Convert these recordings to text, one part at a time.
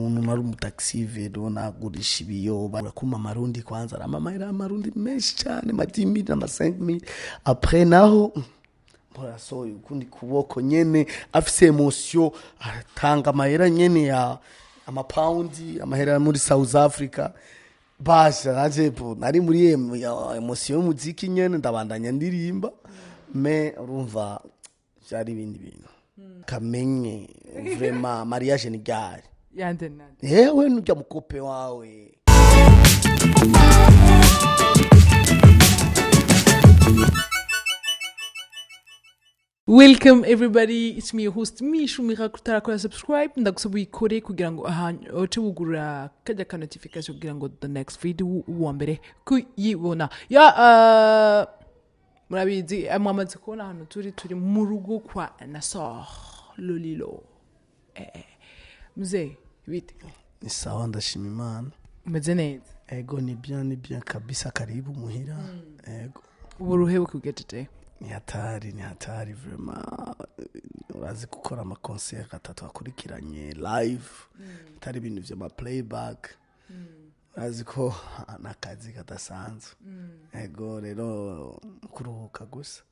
umuntu nari umutaxi vero nagurisha ibiyoba bakuma amarundi kwanza amahera amarundi menshi cyane madimi na 5000 après naho murasoye ukundi kuboko nyene afise emotion atanga amahera nyene ya amapaundi amahera muri South Africa basha najepo nari muri emotion y'umuziki nyene ndabandanya ndirimba me urumva byari ibindi bintu kamenye vraiment mariage ni gare yandena yewe nujya mukope wawe. Welcome everybody, it's me your host Mishu Mirakutarakora subscribe ndagusabuye kure kugira ngo ahantu oce bugurura kajya ka notification kugira ngo the next video uwa mbere kuyibona ya murabizi mwamaze kubona hano turi mu rugo kwa Ndakunda Loliane mzee bite Ni sawa ndashima Imana. umeze neza? Ego ni bien kabisa, karibu muhira. Ego uburuhe kugetete ni hatari vraiment urazi gukora ama concert atatu akurikiranye live atari ibintu vya playback urazi ko nakazi kadasanzwe. Ego rero kuruhuka gusa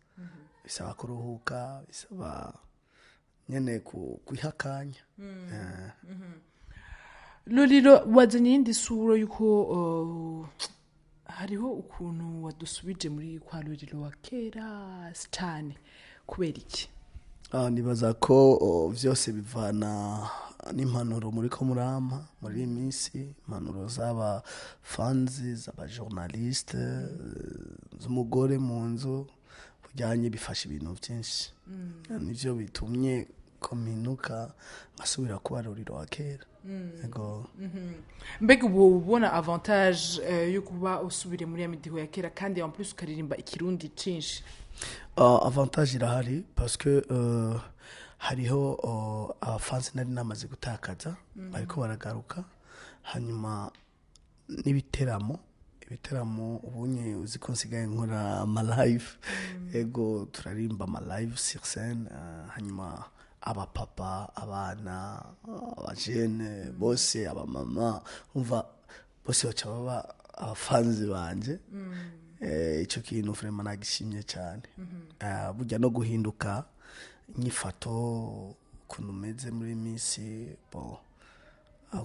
bisaba kuruhuka, bisaba nyene kwihakanya. Lolilo wazanye indi sura yuko hariho ukuntu wadusubije muri kwa Lolilo wa kera cyane kubera iki? Nibaza ko vyose bivana n'impanuro muri ko murama muri iminsi, impanuro z'aba fans z'aba journaliste z'umugore mu nzu kujyanye bifasha ibintu byinshi. Nivyo bitumye kominuka ngasubira kuba Lolilo wa kera. Ego mbega ubona avantage yo kuba usubire muri ya midiho ya kera kandi en plus ukaririmba ikirundi cinshi? Avantage irahari parce que hariho abafans nari namaze gutakaza bariko baragaruka, hanyuma n'ibiteramo ubunye uziko nsigaye nkora ama live. Ego turarimba ama live sur scène, hanyuma abapapa, abana, abajene bose, abamama umva bose baca baba abafanzi banje. Ico kintu vraiment nagishimye cyane. Burya no guhinduka nyifato kuntu meze muri misi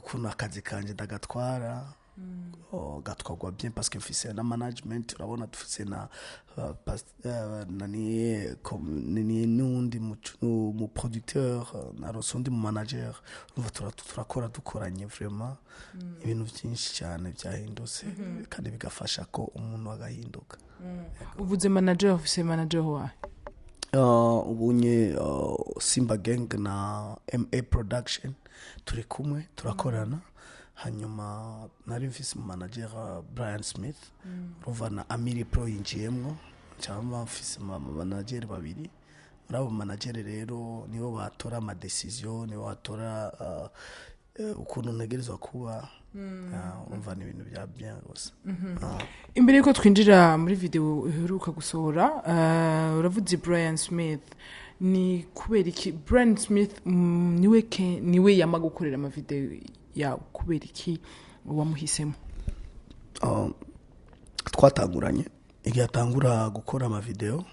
kuntu akazi kanje ndagatwara gatwagwa bien parce que mfise na management, urabona dufise na nani nundi mu producteur na rosundi mu manager, turakora dukoranye vraiment ibintu byinshi cyane byahindutse kandi bigafasha ko umuntu agahinduka. Uvuze manager, ufise manager wa ubunye Simba Gang na MA Production turi kumwe turakorana. Hanyuma nari mfise manager Brian Smith, ruva na Amiri Pro yinjiyemwo, cyangwa mfise manager babiri. Muri abo manager rero nibo batora ama decision, nibo batora ukuntu ntegerezwa kuba. Urumva ni ibintu bya bien gusa. Imbere yuko twinjira muri video uheruka gusohora, uravuze Brian Smith, ni kubera iki Brian Smith niwe yamagukorera ama video ya kubera iki wamuhisemo? Twatanguranye igihe atangura gukora ama video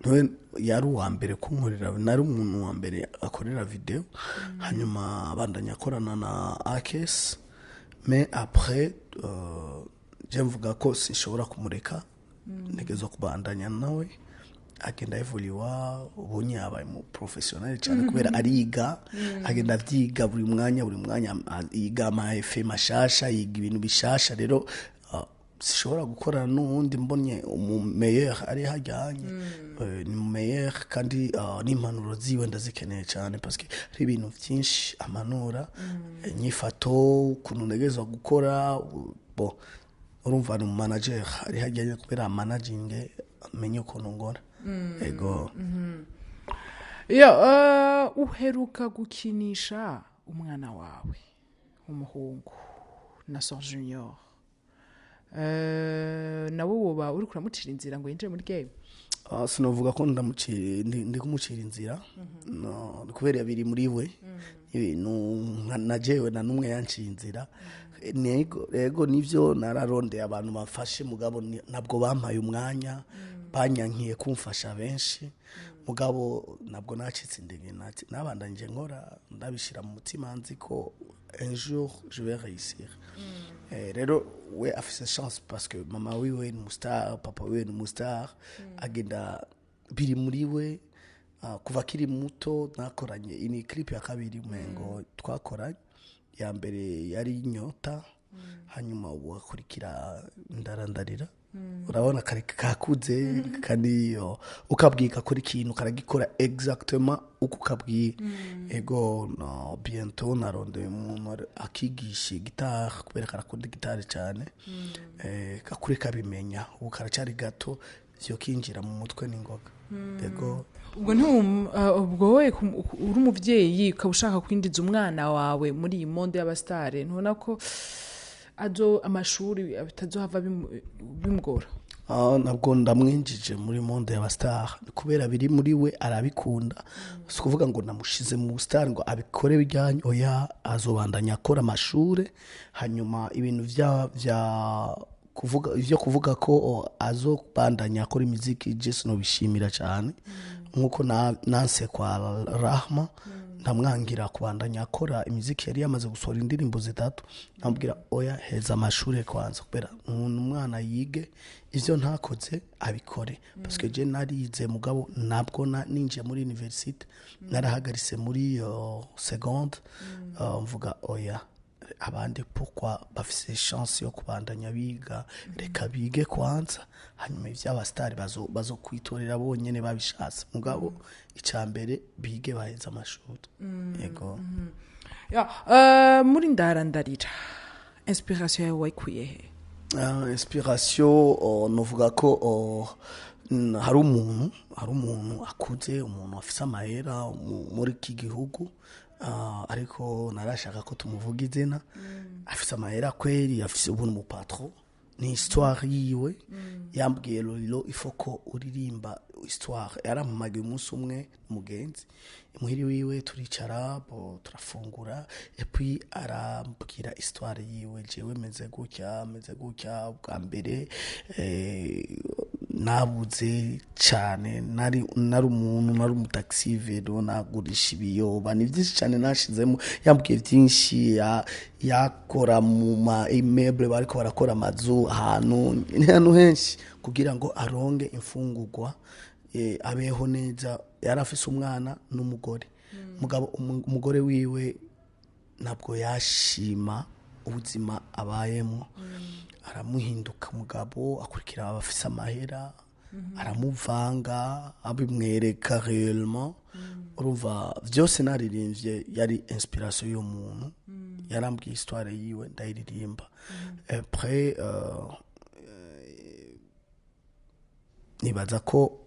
niwe yari uwa mbere kunkorera, nari umuntu wa mbere akorera video. Hanyuma abandanya akorana na Akes, mais après je mvuga ko sinshobora kumureka, ntegezo kubandanya nawe agenda evoluwa. Ubunye yabaye mu professionnel cyane kubera ariga, agenda avyiga buri mwanya yiga ama efe mashasha, yiga ibintu bishasha. Rero sishobora gukorana n'uwundi mbonye meilleur ari hajyanye. Ni meilleur kandi n'impanuro ziwe ndazikeneye cyane parce que ari ibintu byinshi amanura nyifato ukuntu ntegezwa gukora. Urumva ni manager ari hajyanye kubera managing amenye ukuntu ngora. Ego uheruka gukinisha umwana wawe umuhungu Nassor Junior, nawe woba uri kuramucira inzira ngo yinjire muri game? sinovuga ko ndi kumucira inzira kubera biri muri we na jewe na numwe yanciye inzira nego nivyo nararondeye abantu bafashe mugabo nabwo bampaye umwanya banyankiye kumfasha benshi mugabo nabwo nacitse indege nabandanje nkora ndabishira mu mutima nzi ko un jour je vais réussir rero we afise chance parce que mama wiwe ni mustar papa wiwe ni mustar agenda biri muri we kuva kiri muto nakoranye ini clip ya kabiri mengo twakoranye ya mbere yari inyota hanyuma ugakurikira ndarandarira urabona kare kakuze kandi ukabwika kuri kintu karagikora exactement uko kabwiye ego no bientôt naronde umuntu akigisha guitar kubera karakunda guitar cyane kakure kabimenya ubu karacari gato vyo kinjira mu mutwe n'ingoga ego ubwo wowe uri umuvyeyi ukaba ushaka kwindiza umwana wawe muri iyi monde y'abastare ntubona ko azo amashuri bitazohava bimugora nabwo ndamwinjije muri monde y'abastare kubera biri muri we arabikunda si kuvuga ngo namushize mu star ngo abikore bijyanye oya azobandanya akora amashure hanyuma ibintu vya kuvuga ko azobandanya akora imiziki Jesu no bishimira cyane nkuko nanse kwa Rahma ntamwangira kubandanya akora imiziki yari yamaze gusohora indirimbo 3 nambwira oya heza amashure kwanza kubera umwana yige ivyo ntakoze abikore parce que je narize mugabo nabwo ninje muri university narahagarise muri seconde mvuga oya abandi pourquoi bafise chance yo kubandanya biga reka bige kwanza hanyuma ivy'abastari bazo kwitorera bonyene babishatse mugabo icambere bige baheza amashuri yego muri ndarandarira inspiration yawe wayikuye he inspiration novuga ko hari umuntu akuze umuntu afise amahera muri iki gihugu ariko narashaka ko tumuvuga izina afise amahera kweri afise ubuntu mu patron ni histoire yiwe yambwiye Lolilo ifoko uririmba histoire yarampamaga umunsi umwe mugenzi imuhiri wiwe turicara turafungura et puis arambwira histoire yiwe jewe meze gutya bwa mbere nabuze cyane nari umutaxi vero nagurisha ibiyoba ni byinshi cyane nashizemo yambwiye byinshi yakora mu ma immeuble bariko barakora amazu ahantu henshi kugira ngo aronge imfungurwa abeho neza yarafise umwana n'umugore mugabo umugore wiwe nabwo yashima ubuzima abayemo aramuhinduka mugabo akurikira abafise amahera aramuvanga abimwereka réellement urumva byose naririmbye yari inspiration y'umuntu yarambwiye histoire yiwe ndayiririmba après nibaza ko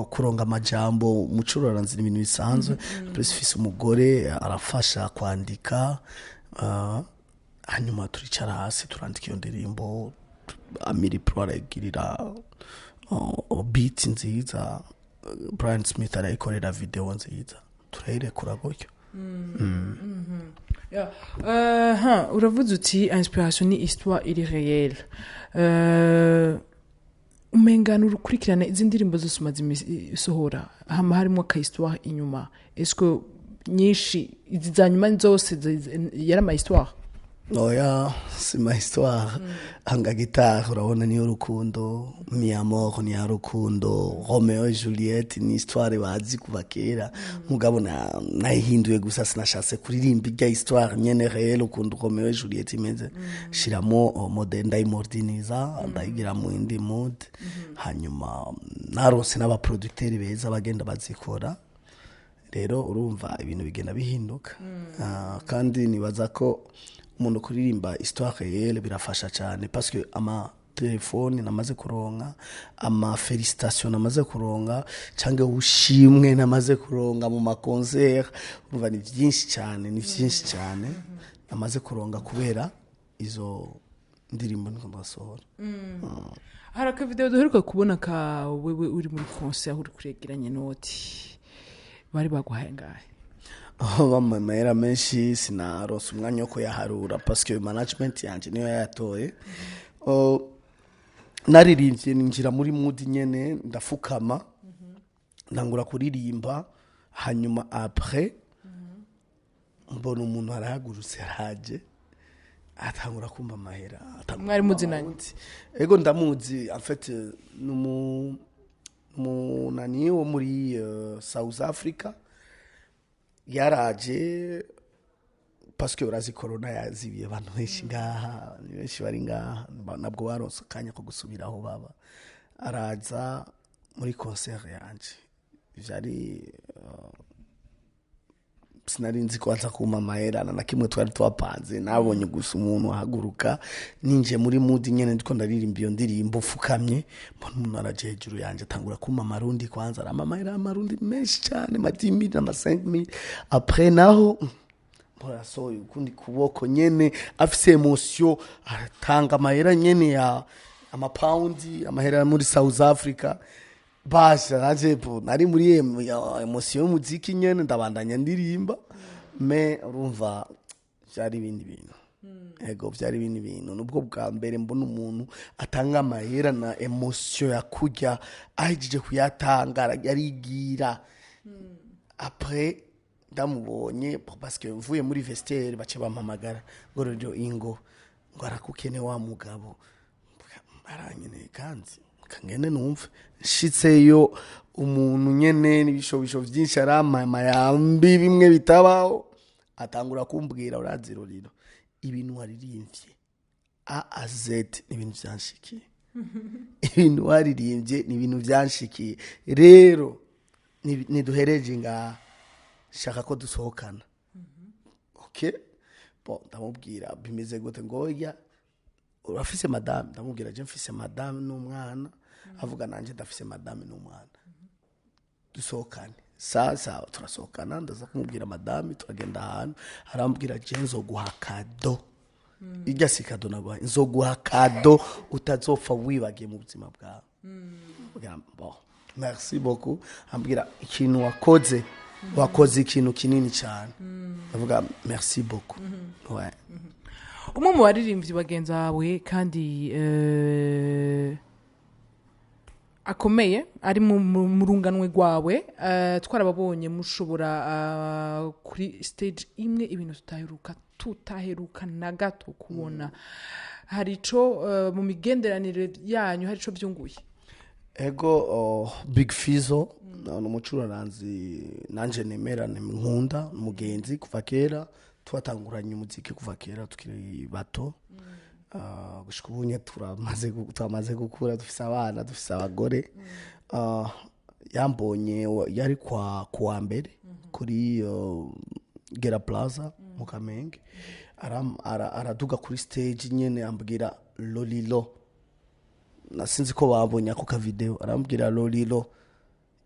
kuronga amajambo mucuroranzira ibintu bisanzwe plus umugore arafasha kwandika hanyuma turicara hasi turandika iyo ndirimbo Amiri Pro arayigirira beat nziza Brian Smith arayikorera video nziza turayirekura gutyo uravuze uti inspiration ni histoire iri réelle umengana urukurikirana izi ndirimbo zose umaze isohora hama harimo ka histoire inyuma est-ce nyinshi izi za nyuma zose yari ama histoire oya si ma histoire anga guitare urabona niyo rukundo mi amor ni rukundo Romeo et Juliette ni histoire bazi kuva kera mugabo nayihinduye gusa sinashatse kuririmba ijya histoire nyene réelle ukundo Romeo et Juliette imeze shiramo modern ndayimordiniza ndayigira mu indi mood hanyuma narose n'aba producteurs beza bagenda bazikora rero urumva ibintu bigenda bihinduka kandi nibaza ko umuntu kuririmba histoire réelle birafasha cyane parce que ama telefone namaze kuronga ama félicitations namaze kuronga cyangwa ushimwe namaze kuronga mu ma concert urumva ni byinshi cyane namaze kuronga kubera izo indirimbo niko ndasohora hari akavideo duheruka kubona ka wewe uri muri concert aho uri kuregeranya noti bari baguhaye ngahe amahera menshi sinaronse umwanya wo kuyaharura parce que management yanje niyo yayatoye naririmbye ninjira muri mood nyene ndafukama ntangura kuririmba hanyuma après mbona umuntu arahagurutse araje atangura kumva amahera mwari muzi nani ego ndamuzi en fait nani wo muri South Africa yaraje parce que urazi corona yazibiye abantu benshi ngaha ni benshi bari ngaha nabwo baronse akanya ko gusubira aho baba araza muri concert yanje vyari sinarinzi ko aza kuma mahera na kimwe twari twapanze nabonye gusa umuntu ahaguruka ninje muri mood nyene ndiko ndaririmba iyo ndirimbo fukamye mbona umuntu araje hejuru yanje atangura kuma marundi kwanza arama mahera amarundi menshi cyane madimi na 5000 après naho mbona soyo kundi kuboko nyene afise emotion atanga mahera nyene ya amapoundi amahera muri South Africa basha naje nari muri emotion y'umuziki nyene ndabandanya ndirimba me urumva byari ibindi bintu ego byari ibindi bintu nubwo bwa mbere mbona umuntu atanga amahera na emotion yakujya ahijije kuyatanga yarigira après ndamubonye parce que mvuye muri vestiaire bace bampamagara ngo rero ingo ngo arakukene wa mugabo aranyene kandi kangene numve nshitseyo umuntu nyene n'ibishobisho byinshi arama yambi bimwe bitabaho atangura kumbwira uraziroriro ibintu waririmbye a z n'ibintu byanshikiye ibintu waririmbye n'ibintu byanshikiye rero niduhereje nga shaka ko dusohokana okay bon ndamubwira bimeze gute ngoya urafise madame ndamubwira je mfise madame n'umwana avuga nanje ndafise madame n'umwana dusohokane sasa turasohokana ndaza kumubwira madame turagenda ahantu arambwira je nzoguha kado irya si kado nagwa nzoguha kado utazopfa wibagiye mu buzima bwawe bon merci beaucoup ambwira ikintu wakoze ikintu kinini cyane avuga merci beaucoup ouais umwe mu baririmbyi bagenza bawe kandi akomeye ari mu runganwe rwawe twarababonye mushobora kuri stage imwe ibintu tutaheruka na gato kubona hari ico mu migenderanire yanyu hari ico byunguye ego Big Fizo n'umucuraranzi nanje nemera nkunda umugenzi kuva kera twatanguranye umuziki kuva kera tukiri bato gushika ubunye turamaze gukura dufise abana dufise abagore yambonye yari kwa mbere kuri Gera Plaza mu Kamenge araduga kuri stage nyene ambwira Lolilo nasinzi ko babonye ako ka video arambwira Lolilo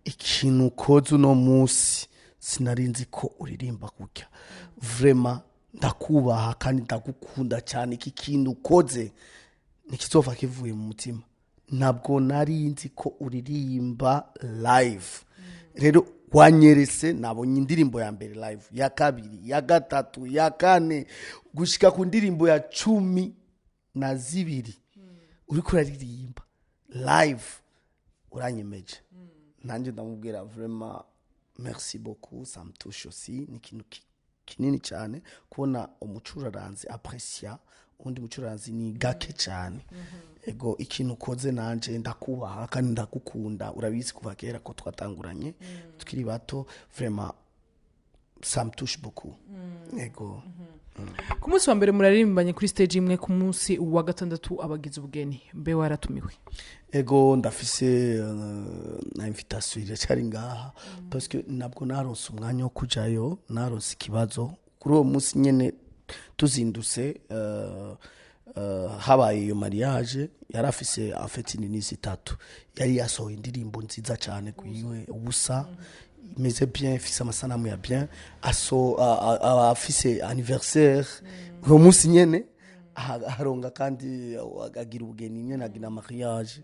ikintu koze uno musi sinarinzi ko uririmba kujya vraiment ndakubaha kandi ndagukunda cyane iki kintu koze nikizova kivuye mu mutima ntabwo narinzi ko uririmba live rero wanyerese nabonye indirimbo ya mbere live ya kabiri ya gatatu ya kane gushika ku ndirimbo ya 12 uri kuraririmba live uranyemeje nanje ndamubwira vraiment merci beaucoup ça me touche aussi ni kintu kinini cyane kubona umucuraranzi apprécia undi mucuraranzi ni gake cyane ego ikintu koze nanje ndakubaha kandi ndagukunda urabizi kuva kera ko twatanguranye tukiri bato vraiment ça me touche beaucoup ego ku munsi wa mbere murarimbanye kuri stage imwe ku munsi wa gatandatu abagize ubugeni mbe waratumiwe ego ndafise na invitation iracyari ngaha parce que nabwo naronse umwanya wo kujayo naronse ikibazo kuri uwo munsi nyene tuzindutse habaye iyo mariage yarafise afite inisi 3 yari yasohoye indirimbo nziza cyane kuyiwe ubusa imeze bien ifise amasanamu ya bien afise anniversaire uwo munsi nyene aronga kandi agira ubugeni nyene agira mariage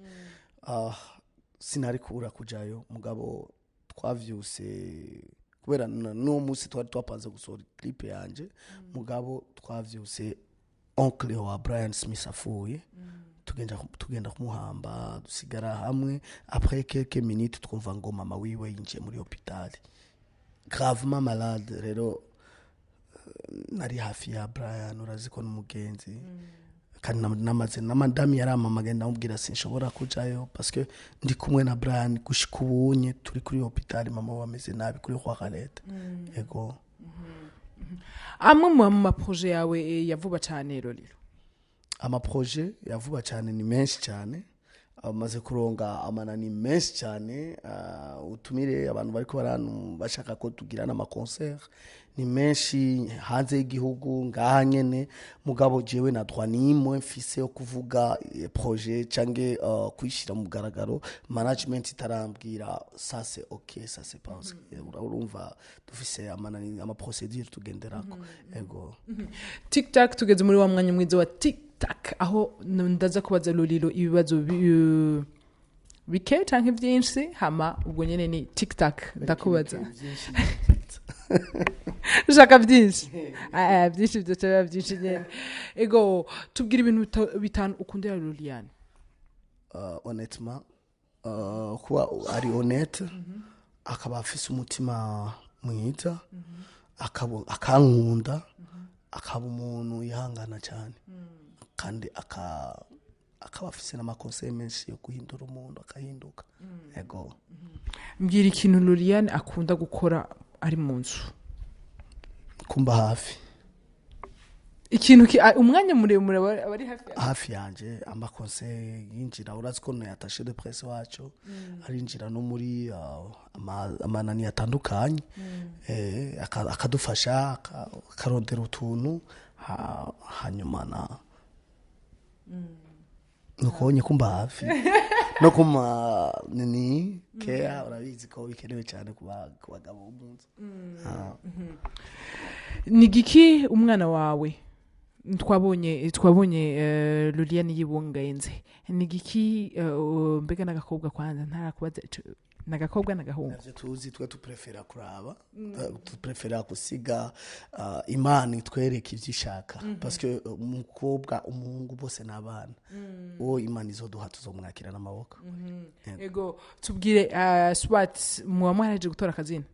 sinari kubura kujayo mugabo twavyuse kubera no musi twari twapanze gusohora clip yanje mugabo twavyuse oncle wa Brian Smith afuye tugenda kumuhamba dusigara hamwe après quelques minutes twumva ngo mama wiwe yinjiye muri hospital gravement malade rero nari hafi ya Brian uraziko n'umugenzi kandi namaze na madame yaramamagaye ndamubwira sinshobora kujayo parce que ndi kumwe na Brian gushika ubunye turi kuri hospital mama wameze nabi kuri kwa Khaled ego amwe mu projet yawe yavuba cyane Lolilo ama projet yavuba cyane ni menshi cyane amaze kuronga amanani menshi cyane utumire abantu bariko barantu bashaka ko tugirana ama concert ni menshi hanze y'igihugu ngaha nyene mugabo jewe na droit nimwe mfise yo kuvuga projet cange kwishira mu garagaro management itarambwira ça c'est OK ça c'est pas urumva dufise amanani ama procedure tugenderako ego TikTok tugeze muri wa mwanya mwiza wa TikTok aho ndaza kubaza Lolilo ibibazo bike canke byinshi hama ubwo nyene ni TikTok ndakubaza ushaka byinshi byinshi byo byinshi nyene ego tubwira ibintu bitanu ukundira Loliane honnêtement kuba ari honnête akaba afise umutima mwiza akankunda akaba umuntu yihangana cyane kandi akaba afise n'amakonseil menshi yo guhindura umuntu akahinduka ego mbwira ikintu Loliane akunda gukora ari mu nzu kumba hafi ikintu umwanya muremure abari hafi yanje amakonseil yinjira uraziko no yatashe de presse wacu arinjira no muri amanani atandukanye akadufasha akarondera utuntu hanyuma na nukonye kumba hafi no kuma nini kea urabizi ko bikenewe cyane ku bagabo b'umunsi ni giki umwana wawe twabonye Loliane yibungayenze ni giki mbega nagakobwa kwanza ntarakubaza nagakobwa nagahungu navyo tuzi twe tuprefera kuraba tuprefera kusiga imana itwereka ivyishaka parce que umukobwa umuhungu bose nabana o imana izoduha tuzomwakira n'amaboko ego tubwire swat mwamaraje gutora akazina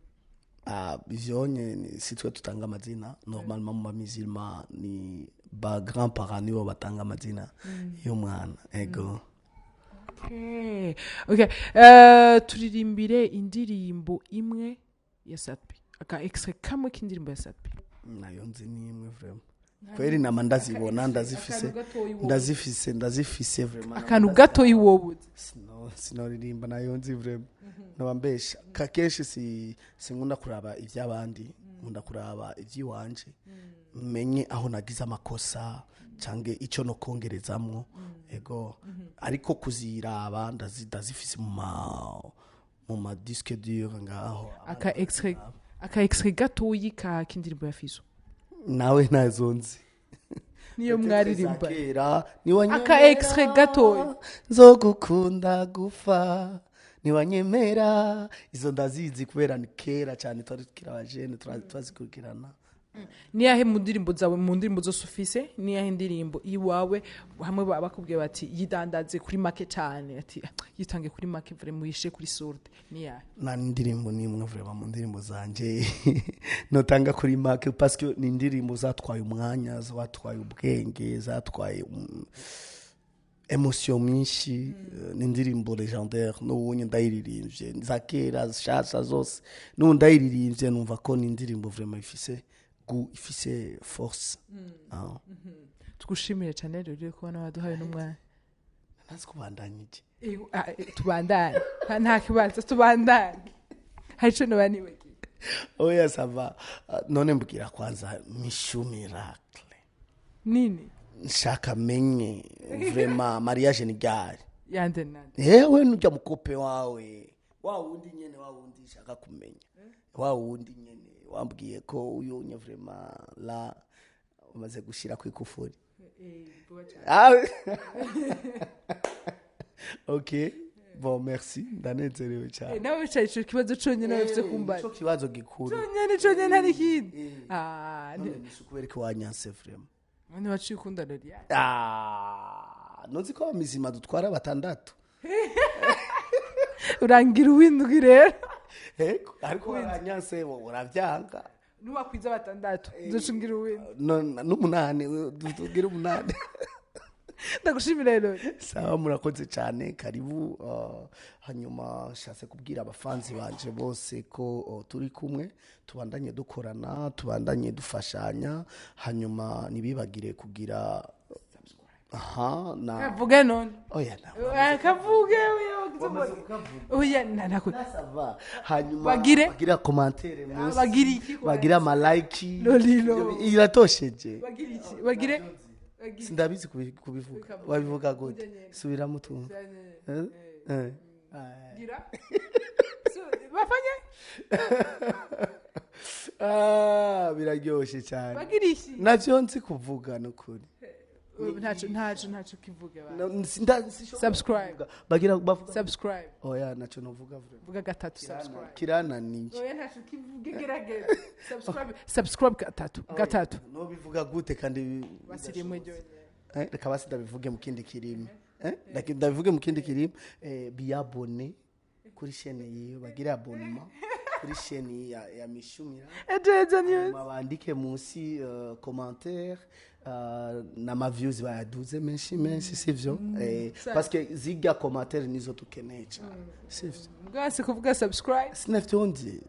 bivyonye si twe tutanga amazina normalement mu musulman ni ba grand parents nibo batanga amazina y'umwana ego Okay. Turirimbire indirimbo imwe ya Satpi. Aka extrait kamwe k'indirimbo ya Satpi. Nayo nzi ni imwe vraiment. Kweri nama ndazibona ndazifise vraiment. Akantu gato yiwobuze. Sinoririmba nayo nzi vraiment. Nabambesha. Kakeshi sinkunda kuraba ivy'abandi, nkunda kuraba ivy'iwanje. Menye aho nagize amakosa cange ico no kongerezamwo ego ariko kuziraba ndazifise mu ma disque dur ngaho aka extrait gato yika kindirimbo ya Fizo nawe nazonzi niyo mwaririmba aka extrait gato nzogukunda gufa niwanyemera izo ndazizi kubera ni kera cyane twari tukira abajene twazikurikirana niyahe mu ndirimbo zawe mu ndirimbo zose ufise niyahe indirimbo iwawe hamwe bakubwiye bati yidandaze kuri make cyane ati yitange kuri make vre muyishe kuri sorte niyahe na indirimbo ni imwe vraiment mu ndirimbo zanje notanga kuri make parce que ni indirimbo zatwaye umwanya zatwaye ubwenge zatwaye emotion myinshi ni indirimbo legendaire n'ubunye ndayiririmbye zakera zishasha zose n'undayiririmbye numva ko ni indirimbo vraiment ifise force tugushimire cyane rero kubona waduhaye n'umwanya nazi kubandanyije tubandanye nta kibazo tubandanye haco nabaniwe oya sava none mbwira kwanza mishu miracle nini nshaka menye vraiment mariage ni gari yande nani yewe nujya mukope wawe wundi nyene wundi shaka kumenya wundi nyene wambwiye ko uyu nya vraiment la umaze gushira ku ikufuri Ah oui. Ok. Bon, merci. Ndanezerewe cyane. nawe wicaye ico kibazo conyene wafise kumbara Ico kibazo gikuru. conyene ntari ikindi None nisukubera ko wanyanse vraiment. none waciye ukunda Loliane Nonzi ko amizima dutwara batandatu. urangira uwindwi rero Ariko wanyanse uravyanga. nuwakwiza batandatu uzocungira uwindwi N'umunani tugira umunani. ndagushimira rero Sawa murakoze cyane karibu hanyuma nshatse kubwira abafanzi banje bose ko turi kumwe tubandanye dukorana tubandanye dufashanya hanyuma nibibagire kugira na kavuge none oya kavuge oya nako hanyuma bagira commentaire munsi bagira iki bagira malike Lolilo iratosheje bagira iki bagire sindabizi kubivuga wabivuga gute subira mutuntu gira bafanye biraryoshe cyane bagira iki navyo nzi kuvuga nukuri ntaco kivuge subscribe bagira bavuga subscribe oya naco novuga vuga gatatu subscribe kirana ninki oya ntaco kivuge gerageza subscribe gatatu no bivuga gute kandi basiriye mu ryo reka basi ndabivuge mu kindi kirimo ndabivuge mu kindi kirimo biabone kuri chaîne yiyo bagira abonnement kuri chaîne ya Mishumira Ejoheza news mabandike munsi commentaire na ma views bayaduze menshi sivyo parce que ziga commentaire nizo tukeneye cyane sivyo bwase kuvuga subscribe sinafite ndi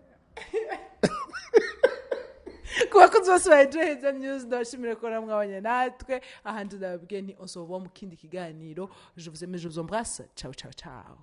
kubakozi bose ba Ejoheza news ndabashimira ko namwabanye natwe ahandi ndababwiye ni osobo mu kindi kiganiro je vous aime je vous embrasse ciao ciao ciao